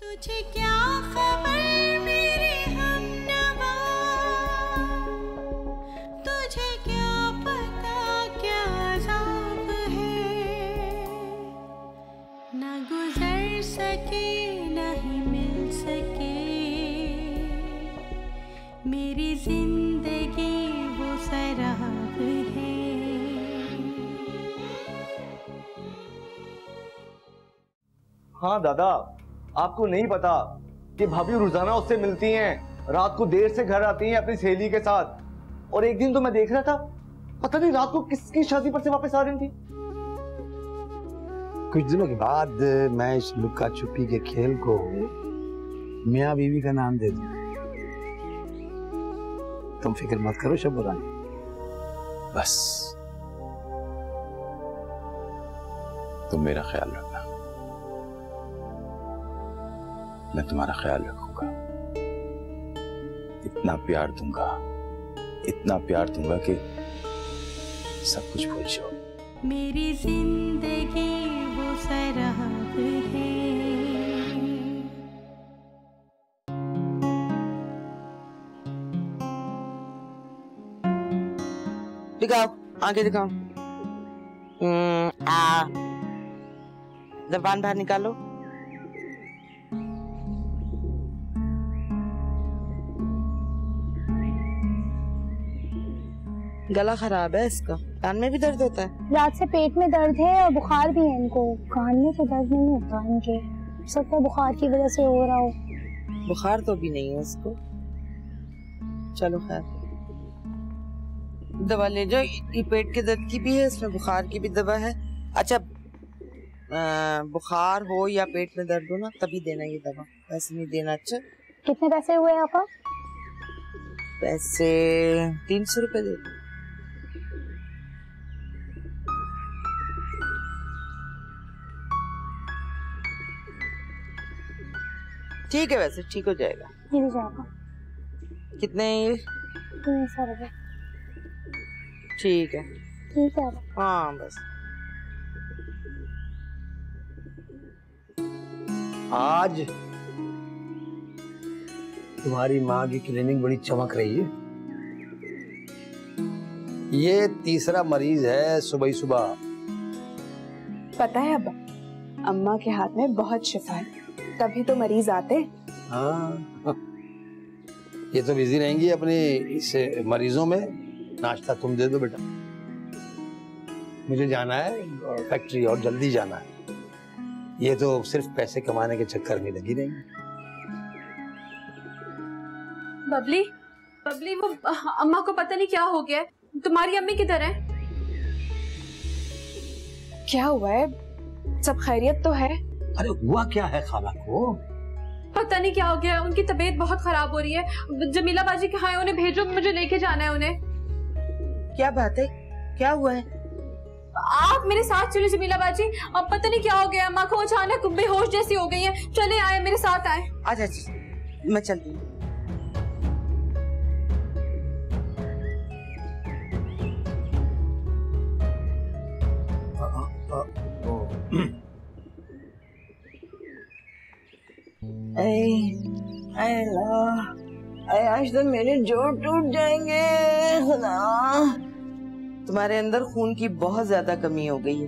तुझे क्या खबर मेरे हमनवा, तुझे क्या पता क्या अज़ाब है, न गुजर सके न ही मिल सके मेरी जिंदगी वो सराब है। हाँ दादा, आपको नहीं पता कि भाभी रोजाना उससे मिलती हैं, रात को देर से घर आती हैं अपनी सहेली के साथ। और एक दिन तो मैं देख रहा था, पता नहीं रात को किसकी शादी पर से वापस आ रही थी। कुछ दिनों के बाद मैं इस लुक्का छुपी के खेल को मियाँ बीवी का नाम दे दूं। तुम फिक्र मत करो शब्बो रानी, बस तुम मेरा ख्याल रखना, मैं तुम्हारा ख्याल रखूंगा। इतना प्यार दूंगा, इतना प्यार दूंगा कि सब कुछ भूल जाओ। मेरी जिंदगी वो सराब है। दिखाओ, आगे दिखाओ। जबान बाहर निकालो। गला खराब है इसका, कान में भी दर्द होता है। रात से पेट में दर्द है और बुखार भी है इनको। कान में तो दर्द नहीं होता इनके, सबको बुखार की वजह से हो रहा हो। बुखार तो भी नहीं है इसको। चलो खैर, दवा ले जाओ। ये पेट के दर्द की भी है, इसमें बुखार की भी दवा है। अच्छा, बुखार हो या पेट में दर्द हो ना, तभी देना ये दवा, वैसे नहीं देना। अच्छा, कितने पैसे हुए आपका? पैसे 300 रुपए दे। ठीक है, वैसे ठीक हो जाएगा। मिल जाएगा। कितने? 300 रुपए। ठीक है। ठीक है। हाँ बस। आज तुम्हारी माँ की क्लिनिक बड़ी चमक रही है। ये तीसरा मरीज है सुबह सुबह। पता है अब्बा, अम्मा के हाथ में बहुत शिफा है, तभी तो मरीज आते। हाँ, ये तो बिजी रहेंगी अपने इस मरीजों में। नाश्ता तुम दे दो बेटा, मुझे जाना है फैक्ट्री और जल्दी जाना है। ये तो सिर्फ पैसे कमाने के चक्कर में लगी रहेंगी। बबली, बबली, वो अम्मा को पता नहीं क्या हो गया है। तुम्हारी अम्मी किधर है? क्या हुआ है? सब खैरियत तो है? अरे हुआ क्या है खाला को? पता नहीं क्या हो गया है, उनकी तबीयत बहुत खराब हो रही है। जमीला बाजी कहाँ है? उन्हें भेजो, मुझे लेके जाना है उन्हें। क्या बात है, क्या हुआ है? आप मेरे साथ चले जमीला बाजी। अब पता नहीं क्या हो गया, अम्मा को अचानक बेहोश जैसी हो गई है। चले आए, मेरे साथ आए। अच्छा, मैं चलती हूँ। आज तो मेरे जोड़ टूट जाएंगे। खुदा, तुम्हारे अंदर खून की बहुत ज्यादा कमी हो गई है,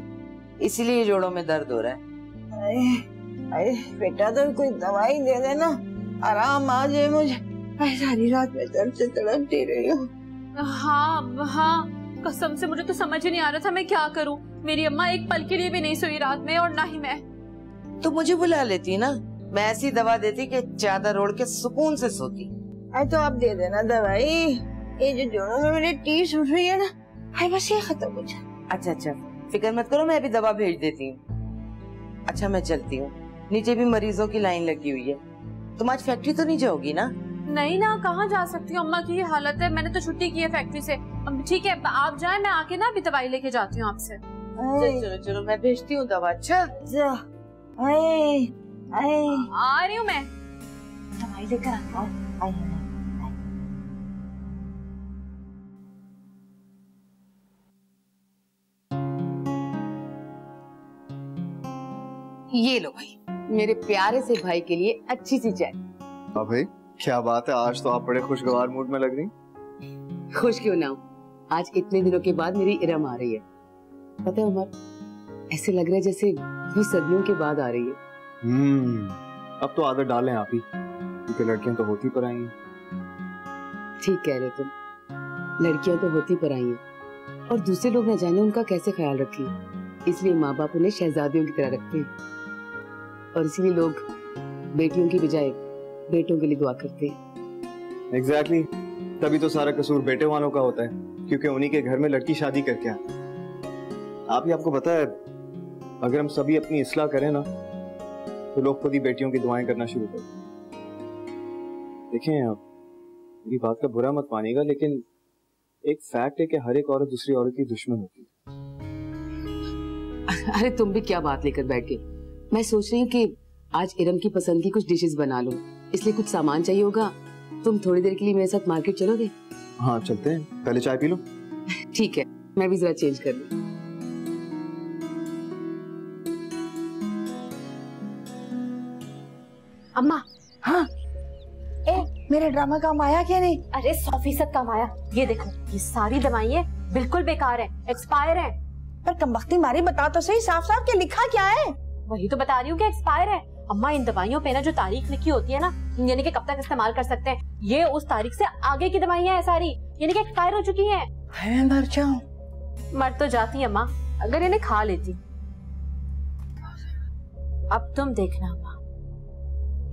इसीलिए जोड़ों में दर्द हो रहा है। अरे बेटा, तो कोई दवाई दे देना, आराम आ जाए मुझे। सारी रात में दर्द से तड़पती रही हूँ। हाँ, कसम से मुझे तो समझ ही नहीं आ रहा था मैं क्या करूं। मेरी अम्मा एक पल के लिए भी नहीं सोई रात में, और ना ही मैं। तो मुझे बुला लेती ना, मैं ऐसी दवा देती कि चादर ओढ़ के सुकून से सोती। अरे तो आप दे देना दवाई। ये जो जोड़ों में मेरी टीस उठ रही है ना, हाय बस ये खत्म हो जाए। अच्छा, फिक्र मत करो, मैं अभी दवा भेज देती हूँ। अच्छा, मैं चलती हूँ, नीचे भी मरीजों की लाइन लगी हुई है। तुम आज फैक्ट्री तो नहीं जाओगी ना? नहीं ना, कहाँ जा सकती हूँ, अम्मा की ये हालत है। मैंने तो छुट्टी की है फैक्ट्री से। ठीक है, आप जाए, मैं आके ना अभी दवाई लेके जाती हूँ आपसे। चलो, मैं भेजती हूँ दवा। अच्छा, आ रही हूँ मैं, दवाई लेकर आता हूँ। ये लो भाई, मेरे प्यारे से भाई के लिए अच्छी सी चाय। हाँ भाई, क्या बात है, आज तो आप बड़े खुशगवार मूड में लग रही। खुश क्यों ना हूँ, आज इतने दिनों के बाद मेरी इरम आ रही है। पता है उमर, ऐसे लग रहा है जैसे वो सदियों के बाद आ रही है। अब तो आदत डालें आप ही, क्योंकि लड़कियां तो होती पर आई हैं। ठीक कह रहे तुम, लड़कियां तो होती पर आई हैं और दूसरे लोग न जाने उनका कैसे ख्याल रखें, इसलिए माँ बाप उन्हें शहजादियों की तरह रखते हैं और इसीलिए लोग बेटियों की बजाय बेटों के लिए दुआ करते हैं। एग्जैक्टली, तभी तो सारा कसूर बेटे वालों का होता है, क्योंकि उन्हीं के घर में लड़की शादी करके आती। आप ही आपको पता है, अगर हम सभी अपनी इस्लाह करें ना, तो लोग खुद ही बेटियों की दुआएं करना शुरू कर दें। देखें, मेरी बात का बुरा मत मानिएगा, लेकिन एक फैक्ट है कि हर एक औरत दूसरी औरत की दुश्मन होती है। अरे तुम भी क्या बात लेकर बैठ गए। मैं सोच रही हूँ कि आज इरम की पसंद की कुछ डिशेस बना लूं, इसलिए कुछ सामान चाहिए होगा। तुम थोड़ी देर के लिए मेरे साथ मार्केट चलोगे? हाँ चलते हैं, पहले चाय पी लो। ठीक है, मैं भी जरा चेंज कर लूं। अम्मा। हाँ, मेरा ड्रामा काम आया क्या नहीं? अरे 100% काम आया। ये देखो, ये सारी दवाइयाँ बिल्कुल बेकार है, एक्सपायर है। पर कमबख्ती मारी, बता तो सही साफ साफ क्या लिखा क्या है? वही तो बता रही हूँ कि एक्सपायर है। अम्मा, इन दवाइयों पे ना जो तारीख लिखी होती है ना, यानी कि कब तक इस्तेमाल कर सकते हैं, ये उस तारीख से आगे की दवाइयाँ हैं सारी, यानी कि एक्सपायर हो चुकी हैं। मैं मर जाऊं। मर तो जाती अम्मा अगर इन्हें खा लेती। अब तुम देखना अम्मा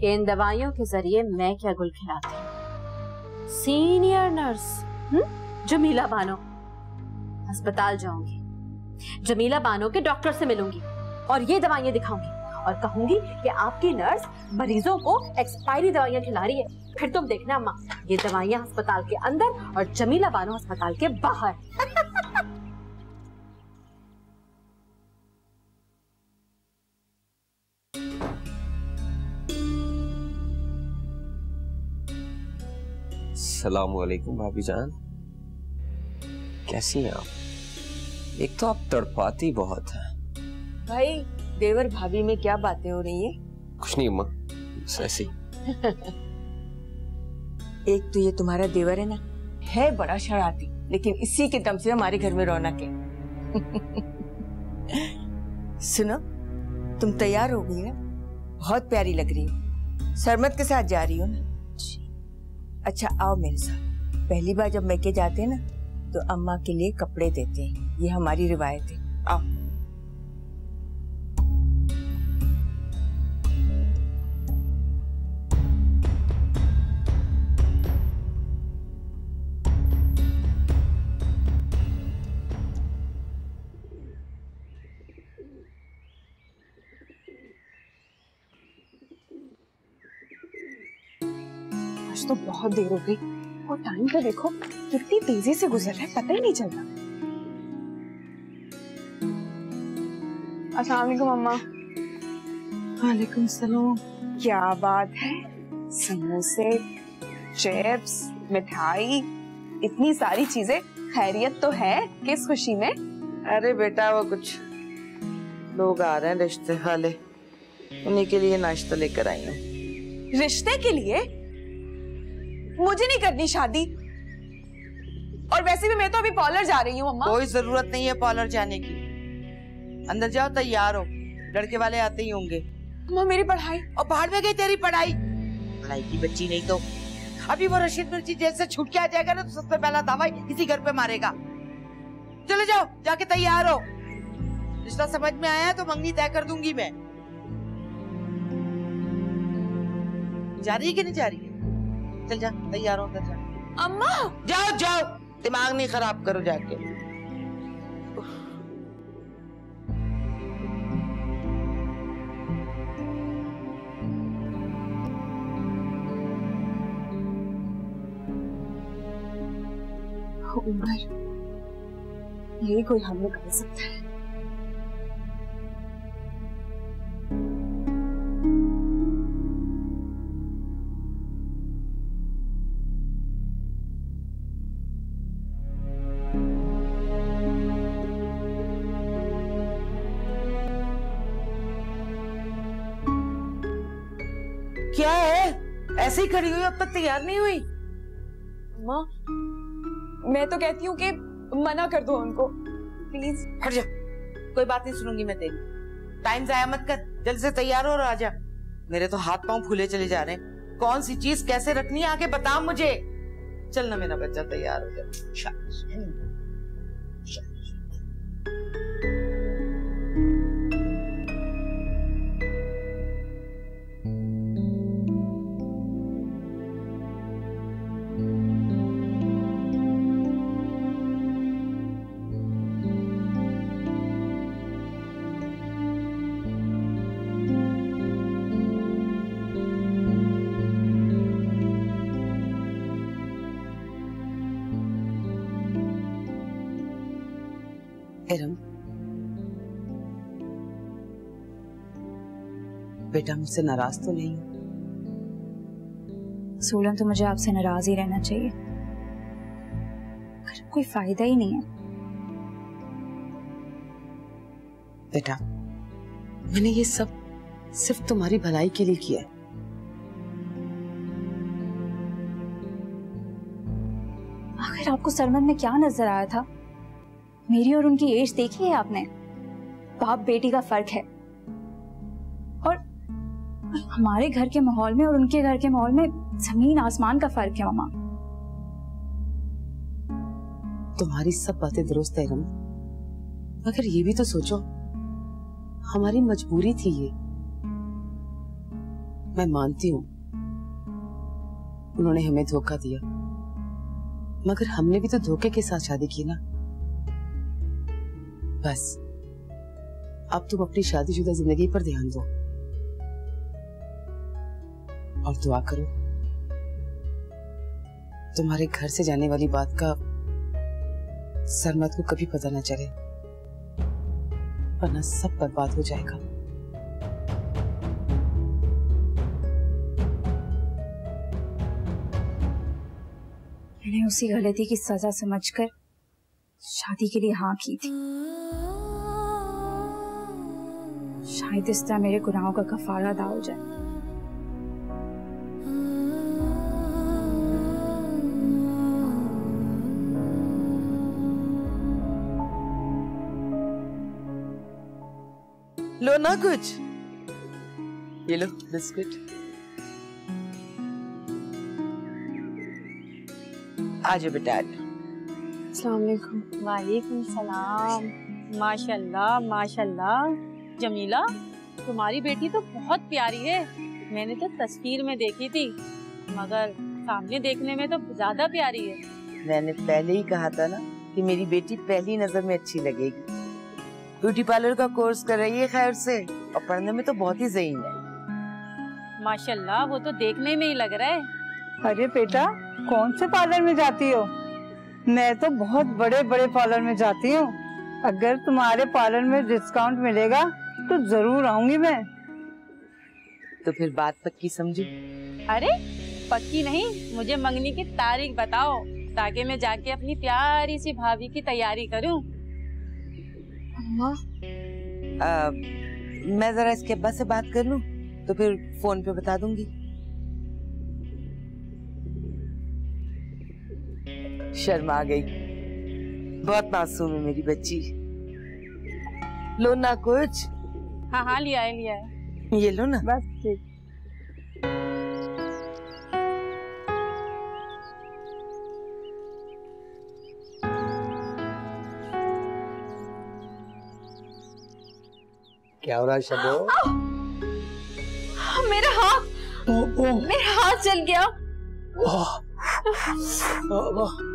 कि इन दवाइयों के जरिए मैं क्या गुल खिलाती हूँ। सीनियर नर्स जमीला बानो, अस्पताल जाऊंगी, जमीला बानो के डॉक्टर से मिलूंगी और ये दवाइयां दिखाऊंगी और कहूंगी कि आपकी नर्स मरीजों को एक्सपायरी दवाइयां खिला रही है। फिर तुम देखना अम्मा, ये दवाइयां अस्पताल के अंदर और जमीला बानो अस्पताल के बाहर। अस्सलामुअलैकुम भाभी जान, कैसी हैं आप? एक तो आप तड़पाती बहुत हैं। भाई, देवर भाभी में क्या बातें हो रही है? कुछ नहीं अम्मा, बस ऐसे ही। एक तो ये तुम्हारा देवर है ना, है बड़ा शरारती, लेकिन इसी के दम से हमारे घर में रौनक है। सुनो, तुम तैयार हो गई ना? बहुत प्यारी लग रही हो। सरमत के साथ जा रही हो ना? अच्छा आओ मेरे साथ। पहली बार जब मैके जाते हैं ना, तो अम्मा के लिए कपड़े देते हैं, ये हमारी रिवायत है। आओ। आज तो बहुत देर हो गई और टाइम तो देखो कितनी तेजी से गुजर रहा है, पता ही नहीं चल रहा। अस्सलाम वालेकुम अम्मा। वालेकुम सलाम। क्या बात है, समोसे, चिप्स, मिठाई, इतनी सारी चीजें। खैरियत तो है? किस खुशी में? अरे बेटा, वो कुछ लोग आ रहे हैं रिश्ते वाले, उन्हीं के लिए नाश्ता लेकर आई हूँ। रिश्ते के लिए? मुझे नहीं करनी शादी, और वैसे भी मैं तो अभी पार्लर जा रही हूँ अम्मा। कोई जरूरत नहीं है पार्लर जाने की, अंदर जाओ, तैयार हो, लड़के वाले आते ही होंगे। अम्मा मेरी पढ़ाई? और बाहर में गई तेरी पढ़ाई? पढ़ाई की बच्ची नहीं तो अभी वो रशीद मिर्ची जेल से छूट के आ जाएगा ना, तो सबसे पहला दावा इसी घर पे मारेगा। चले जाओ, जाके तैयार हो। रिश्ता समझ में आया तो मंगनी तय कर दूंगी मैं। जा रही है कि नहीं जा रही है? चल जा, तैयार हो, जा। अम्मा जाओ जाओ, दिमाग नहीं खराब करो जाके। उमर, यही कोई हल निकाल सकता है। क्या है? ऐसे ही खड़ी हुई, अब तक तैयार नहीं हुई? माँ, मैं तो कहती हूँ कि मना कर दो उनको, प्लीज। हट जा, कोई बात नहीं सुनूंगी मैं तेरी। टाइम जाया मत कर, जल्द से तैयार हो और आ जा। मेरे तो हाथ पांव फूले चले जा रहे हैं। कौन सी चीज कैसे रखनी है आके बता मुझे। चल ना मेरा बच्चा, तैयार हो जा। इरम, बेटा मुझसे नाराज तो नहीं? सोलन, तो मुझे आपसे नाराज ही रहना चाहिए, पर कोई फायदा ही नहीं है। बेटा, मैंने ये सब सिर्फ तुम्हारी भलाई के लिए किया है। आखिर आपको सरमद में क्या नजर आया था? मेरी और उनकी एज देखी है आपने? बाप बेटी का फर्क है, और हमारे घर के माहौल में और उनके घर के माहौल में जमीन आसमान का फर्क है मामा। तुम्हारी सब बातें दुरुस्त है रम, मगर ये भी तो सोचो, हमारी मजबूरी थी ये। मैं मानती हूँ उन्होंने हमें धोखा दिया, मगर हमने भी तो धोखे के साथ शादी की ना। बस अब तुम अपनी शादीशुदा जिंदगी पर ध्यान दो और दुआ करो तुम्हारे घर से जाने वाली बात का सरमद को कभी पता न चले, वरना सब बर्बाद हो जाएगा। मैंने उसी गलती की सजा समझकर शादी के लिए हाँ की थी। शायद इस तरह मेरे गुनाहों का कफारा अदा हो जाए। लो ना कुछ, ये लो बिस्किट। आजो बेटा। अस्सलाम वालेकुम। वालेकुम सलाम। माशाल्लाह माशाल्लाह। जमीला, तुम्हारी बेटी तो बहुत प्यारी है। मैंने तो तस्वीर में देखी थी, मगर सामने देखने में तो ज्यादा प्यारी है। मैंने पहले ही कहा था ना कि मेरी बेटी पहली नजर में अच्छी लगेगी। ब्यूटी पार्लर का कोर्स कर रही है खैर से, और पढ़ने में तो बहुत ही ज़हीन है। माशाल्लाह, वो तो देखने में ही लग रहा है। अरे बेटा, कौन से पार्लर में जाती हो? मैं तो बहुत बड़े बड़े पार्लर में जाती हूँ। अगर तुम्हारे पार्लर में डिस्काउंट मिलेगा तो जरूर आऊंगी मैं। तो फिर बात पक्की समझी? अरे पक्की नहीं, मुझे मंगनी की तारीख बताओ ताकि मैं जाके अपनी प्यारी सी भाभी की तैयारी करूं। मैं जरा इसके अब्बा से बात कर लूं, तो फिर फोन पे बता दूंगी। शर्मा गई, बहुत मासूम है मेरी बच्ची। लो ना कुछ। हाँ हाँ, लिया है। ये लो ना। बस ठीक। क्या हो रहा है शबो? मेरा हाथ, मेरा हाथ जल गया।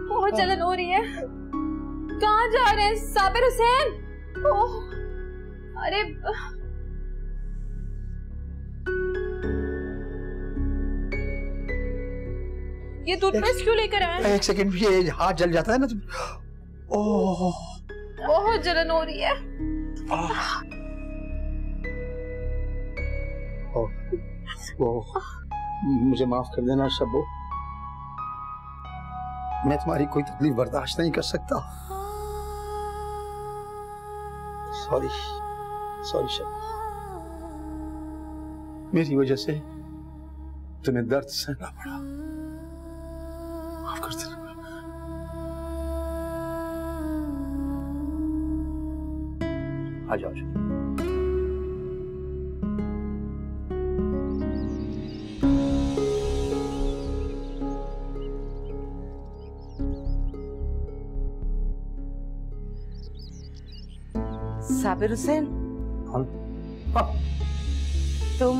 बहुत जलन हो रही है। कहाँ जा रहे हैं साबिर हुसैन? अरे ये टूथपेस्ट क्यों लेकर आए? एक सेकंड, ये हाथ जल जाता है ना तो। ओह, बहुत जलन हो रही है। मुझे माफ कर देना शबो, मैं तुम्हारी कोई तकलीफ बर्दाश्त नहीं कर सकता। सॉरी सॉरी शबो, मेरी वजह से तुम्हें दर्द सहना पड़ा। माफ कर देना। आ जाओ। साबिर हुसैन, हाँ। तुम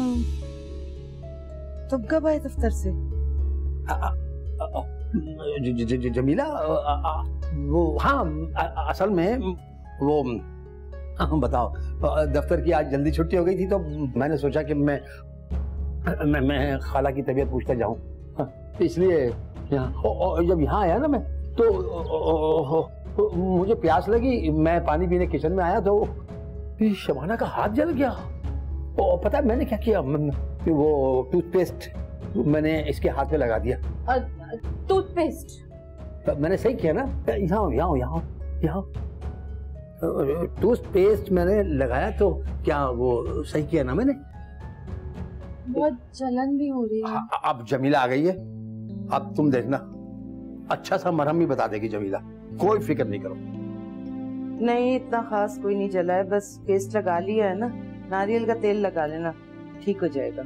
कब आए दफ्तर से? जमीला, वो हाँ, असल में वो बताओ, दफ्तर की आज जल्दी छुट्टी हो गई थी तो मैंने सोचा कि मैं खाला की तबीयत पूछता जाऊं, इसलिए यहाँ जब यहाँ आया ना मैं तो मुझे प्यास लगी। मैं पानी पीने किचन में आया तो शबाना का हाथ जल गया। और पता है मैंने क्या किया? वो टूथपेस्ट मैंने इसके हाथ पे लगा दिया। टूथपेस्ट? मैंने सही किया ना? यहाँ टूथपेस्ट मैंने लगाया तो क्या वो सही किया ना मैंने? बहुत जलन भी हो रही है। अब जमीला आ गई है, अब तुम देखना अच्छा सा मरहम भी बता देगी जमीला, कोई फिक्र नहीं करो। नहीं, इतना खास कोई नहीं जला है, बस पेस्ट लगा लिया है ना, नारियल का तेल लगा लेना, ठीक हो जाएगा।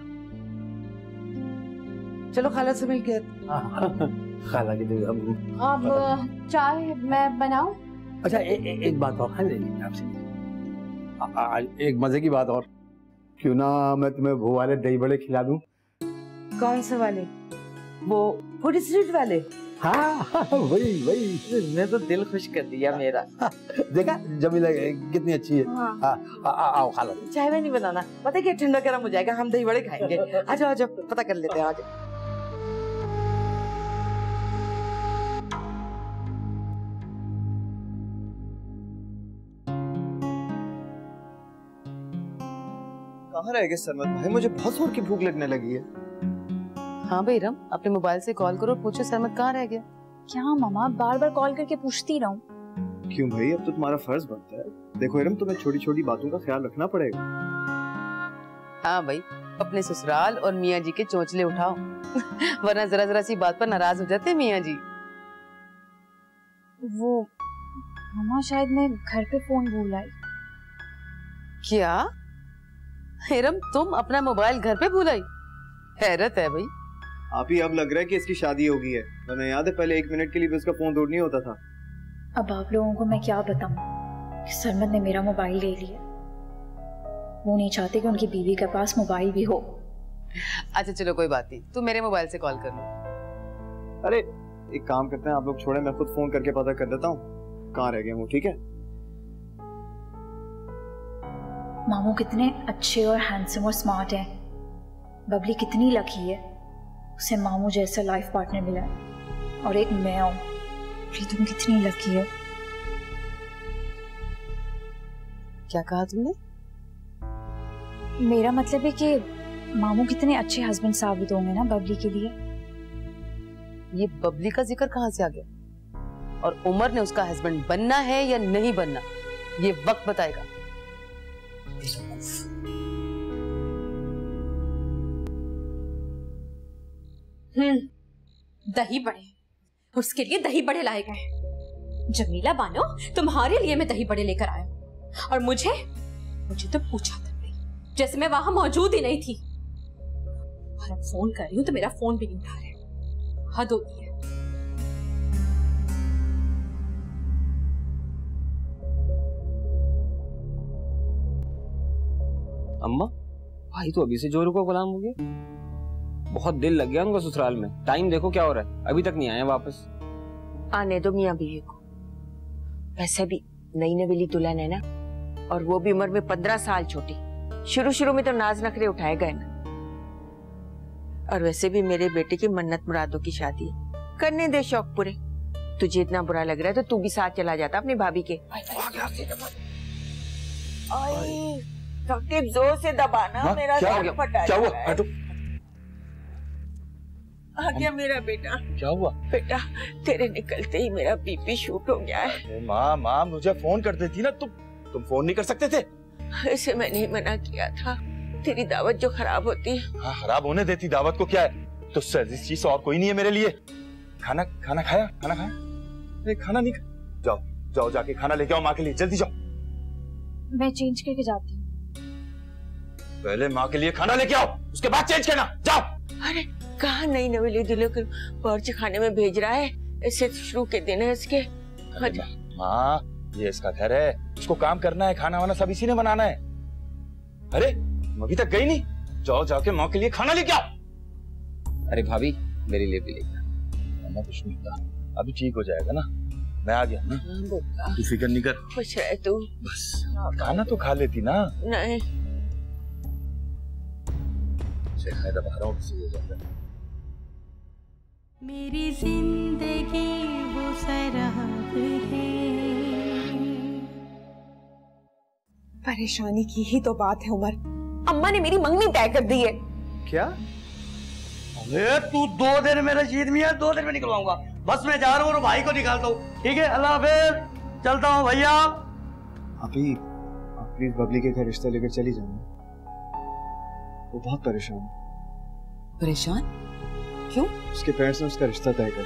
चलो खाला से मिल के। खाला की तो अब चाय मैं बनाऊं? अच्छा एक बात और है आपसे, एक मजे की बात और, क्यों ना मैं तुम्हें वो वाले दही बड़े खिला दूं? कौन से वाले? वो फूड स्ट्रीट वाले? हाँ वही। मैं तो दिल खुश कर दिया मेरा। देखा जमीला कितनी अच्छी है। हाँ। आओ खा लो। चाय नहीं बनाना, पता है क्या ठंडा गर्म हो जाएगा, हम दही बड़े खाएंगे। आ जाओ पता कर लेते हैं। आज कहाँ रह गए सरमत भाई? मुझे बहुत जोर की भूख लगने लगी है। हाँ भाई रम, अपने मोबाइल से कॉल करो, पूछो सरमत कहाँ रह गया। क्या मामा बार बार कॉल करके पूछती रहूं? क्यों भाई, अब तो तुम्हारा फर्ज बनता है। देखो इरम, तुम्हें छोटी छोटी बातों का ख्याल रखना पड़ेगा। हाँ भाई, अपने ससुराल और मियाँ जी के चोंचले उठाओ वरना जरा जरा सी बात पर नाराज हो जाते हैं मियाँ जी। वो मामा शायद मैं घर पे फोन भूल आई। क्या हिरम, तुम अपना मोबाइल घर पे भूल आई? हैरत है भाई। आप ही अब लग रहा है कि इसकी शादी हो गई है, वरना याद है पहले 1 मिनट के लिए भी उसका फोन दूर नहीं होता था। अब आप लोगों को मैं क्या बताऊं कि सरमत ने मेरा मोबाइल ले लिया। वो नहीं चाहते कि उनकी बीवी के पास मोबाइल भी हो। अच्छा चलो कोई बात नहीं, तू मेरे मोबाइल से कॉल कर लो। अरे एक काम करते हैं, आप लोग छोड़े, मैं खुद फोन करके पता कर देता हूँ कहाँ रह गए वो, ठीक है? मामू कितने अच्छे और हैंडसम और स्मार्ट हैं। बबली कितनी लकी है, उसे मामू जैसा लाइफ पार्टनर मिला है, और एक मैं हूं। तुम कितनी लकी हो। क्या कहा तुमने? मेरा मतलब है कि मामू कितने अच्छे हस्बैंड साबित होंगे ना बबली के लिए। ये बबली का जिक्र कहाँ से आ गया? और उमर ने उसका हस्बैंड बनना है या नहीं बनना, ये वक्त बताएगा। दही बड़े, उसके लिए दही बड़े लाए गए। जमीला बानो, तुम्हारे लिए मैं दही बड़े लेकर आया, और मुझे तो पूछा तक नहीं, जैसे मैं वहां मौजूद ही नहीं थी। और अब फोन कर रही हूं तो मेरा फोन भी नहीं उठा रहे। हद होती है। अम्मा, भाई तो अभी से जोरू को गुलाम हो गया। बहुत दिल लग गया उनका ससुराल में। टाइम देखो क्या हो रहा है, अभी तक नहीं आए वापस। आने दो मियां बीवी को। वैसे भी नई नवेली दुल्हन है ना, और वो भी उम्र में 15 साल छोटी। शुरू में तो नाज नखरे उठाए गए ना। और वैसे भी मेरे बेटे की मन्नत मुरादों की शादी है, करने दे शौक पूरे। तुझे इतना बुरा लग रहा है तो तू भी साथ चला जाता अपनी भाभी के। रकीब जोर से दबाना, मेरा सर फटा क्या हुआ? हटो। आ गया मेरा बेटा। क्या हुआ? बेटा तेरे निकलते ही मेरा बीपी शूट हो गया है। माँ मुझे फोन कर देती ना, तुम फोन नहीं कर सकते थे? इसे मैंने मना किया था, तेरी दावत जो खराब होती है। हाँ, खराब होने देती दावत को, क्या है तो इस चीज और कोई नहीं है मेरे लिए। खाना खाया? अरे खाना नहीं जाओ जाओ, जाके खाना लेके आओ माँ के लिए, जल्दी जाओ। मैं चेंज करके जाती हूँ। पहले माँ के लिए खाना लेके आओ, उसके बाद चेंज करना, जाओ। अरे कहाँ नई नवेली दूल्हे को बावर्ची खाने में भेज रहा है, इससे शुरू के दिन है इसके। माँ ये इसका घर है, उसको काम करना है, खाना वाना सब इसी ने बनाना है। अरे अभी तक गई नहीं, जाओ जाके माँ के लिए खाना लेके आओ। अरे भाभी मेरे लिए भी लेकर। मैं कुछ नहीं कहा, अभी ठीक हो जाएगा ना, मैं आ गया ना, तू फिक्र नहीं कर। खुश रह तू, बस खाना तो खा लेती ना। नहीं मैं दबा रहा हूँ, हो जाता है। मेरी जिंदगी वो शराब है। परेशानी की ही तो बात है उमर, अम्मा ने मेरी मंगनी तय कर दी है। क्या? अरे तू 2 दिन में रशीद मियां, 2 दिन में निकलवाऊंगा। बस मैं जा रहा हूँ और भाई को निकालता हूँ। ठीक है, अल्लाह हाफिज, चलता हूँ भैया। अभी आप प्लीज बबली के घर रिश्ता लेकर चली जाना, वो बहुत परेशान है। परेशान क्यों? उसके पेरेंट्स ने उसका रिश्ता तय कर,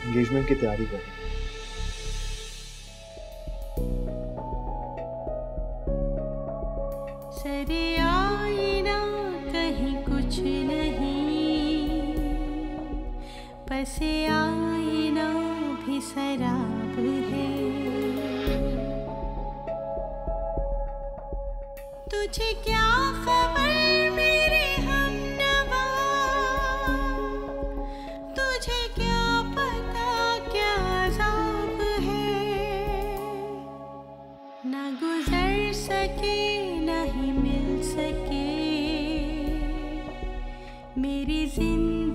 एंगेजमेंट की तैयारी कर। सरे आईना कहीं कुछ नहीं, पसे आईना भी शराब है। तुझे क्या खबर मेरे हमनवा, तुझे क्या पता क्या अज़ाब है। न गुजर सके नहीं मिल सके मेरी जिंदगी